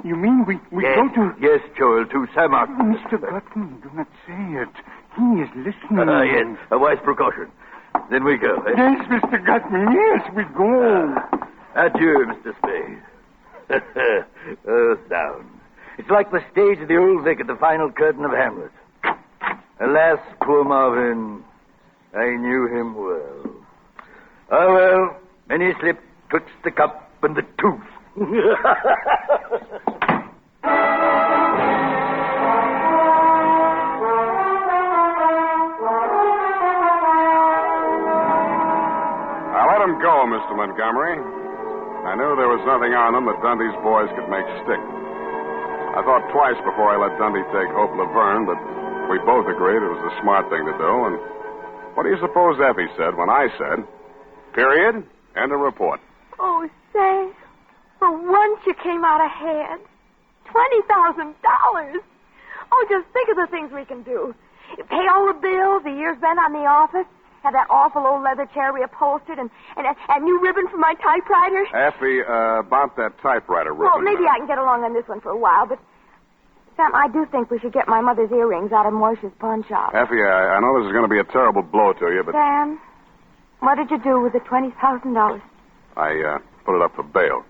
You mean we go to... Yes, Joel, to Samark. Mr. Gutman, do not say it. He is listening. Yes, a wise precaution. Then we go, eh? Yes, Mr. Gutman, yes, we go. Adieu, Mr. Spade. Oh, sound. It's like the stage of the Old Vic at the final curtain of Hamlet. Alas, poor Marvin, I knew him well. Oh, well, many slip twixt the cup and the tooth. Mr. Montgomery. I knew there was nothing on them that Dundee's boys could make stick. I thought twice before I let Dundee take Hope Laverne, but we both agreed it was the smart thing to do. And what do you suppose Effie said when I said, period, end of report? Oh, Sam, for once you came out ahead. $20,000. Oh, just think of the things we can do. Pay all the bills, the years spent on the office, have that awful old leather chair reupholstered, and new ribbon for my typewriter. Effie, about that typewriter ribbon. Well, maybe I can get along on this one for a while, but, Sam, I do think we should get my mother's earrings out of Moisha's pawn shop. Effie, I know this is going to be a terrible blow to you, but... Sam, what did you do with the $20,000? I put it up for bail.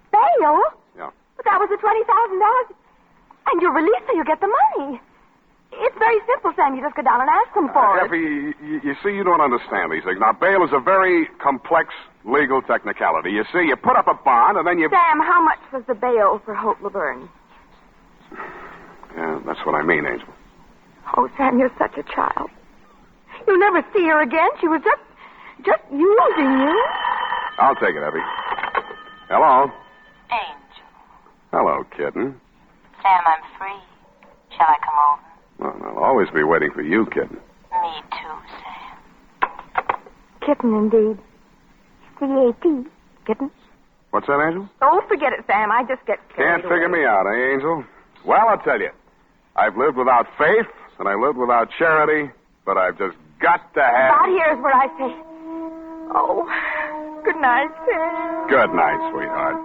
Bail? Yeah. But that was the $20,000. And you're released so you get the money. It's very simple, Sam. You just go down and ask them for it. Effie, you see, you don't understand these things. Now, bail is a very complex legal technicality. You see, you put up a bond, and then you... Sam, how much was the bail for Hope Laverne? Yeah, that's what I mean, Angel. Oh, Sam, you're such a child. You'll never see her again. She was just using you. I'll take it, Effie. Hello? Angel. Hello, kitten. Sam, I'm free. Shall I come over? Well, I'll always be waiting for you, kitten. Me too, Sam. Kitten, indeed. C-A-T. Kitten. What's that, Angel? Oh, forget it, Sam. I just get carried Can't figure away. me out, eh, Angel? Well, I'll tell you. I've lived without faith, and I lived without charity, but I've just got to have... About here is where I say, oh, good night, Sam. Good night, sweetheart.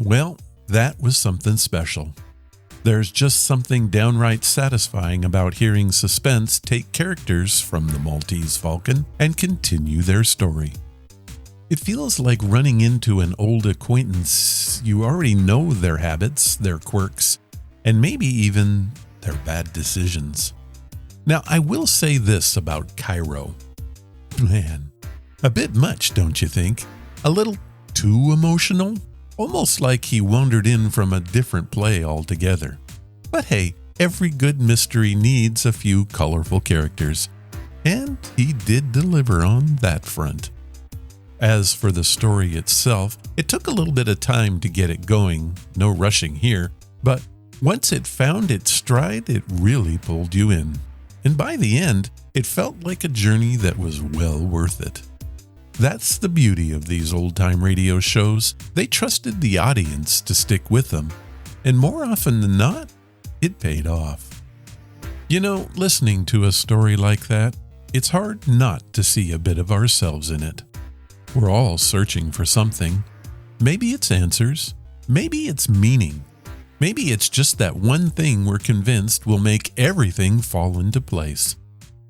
Well, that was something special. There's just something downright satisfying about hearing suspense take characters from the Maltese Falcon and continue their story. It feels like running into an old acquaintance. You already know their habits, their quirks, and maybe even their bad decisions. Now, I will say this about Cairo. Man, a bit much, don't you think? A little too emotional? Almost like he wandered in from a different play altogether. But hey, every good mystery needs a few colorful characters, and he did deliver on that front. As for the story itself, it took a little bit of time to get it going, no rushing here, but once it found its stride, it really pulled you in. And by the end, it felt like a journey that was well worth it. That's the beauty of these old-time radio shows. They trusted the audience to stick with them. And more often than not, it paid off. You know, listening to a story like that, it's hard not to see a bit of ourselves in it. We're all searching for something. Maybe it's answers. Maybe it's meaning. Maybe it's just that one thing we're convinced will make everything fall into place.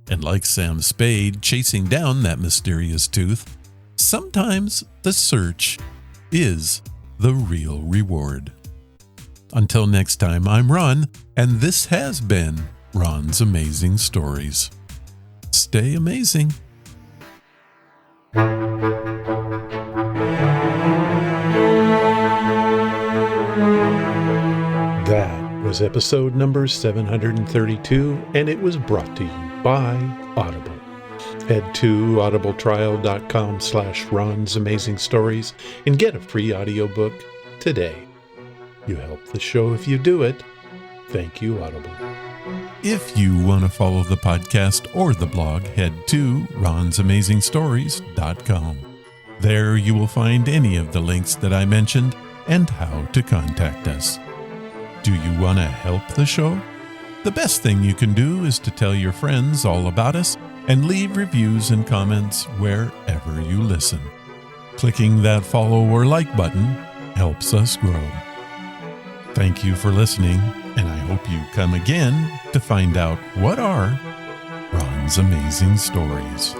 And like Sam Spade chasing down that mysterious tooth, sometimes the search is the real reward. Until next time, I'm Ron, and this has been Ron's Amazing Stories. Stay amazing. That was episode number 732, and it was brought to you by Audible. Head to audibletrial.com/Ron's Amazing Stories and get a free audiobook today. You help the show if you do it. Thank you, Audible. If you want to follow the podcast or the blog, head to ronsamazingstories.com. There you will find any of the links that I mentioned and how to contact us. Do you want to help the show? The best thing you can do is to tell your friends all about us and leave reviews and comments wherever you listen. Clicking that follow or like button helps us grow. Thank you for listening, and I hope you come again to find out what are Ron's Amazing Stories.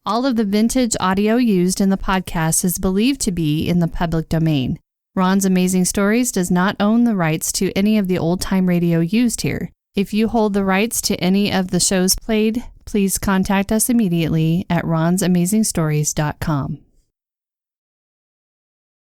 All of the vintage audio used in the podcast is believed to be in the public domain. Ron's Amazing Stories does not own the rights to any of the old-time radio used here. If you hold the rights to any of the shows played, please contact us immediately at ronsamazingstories.com.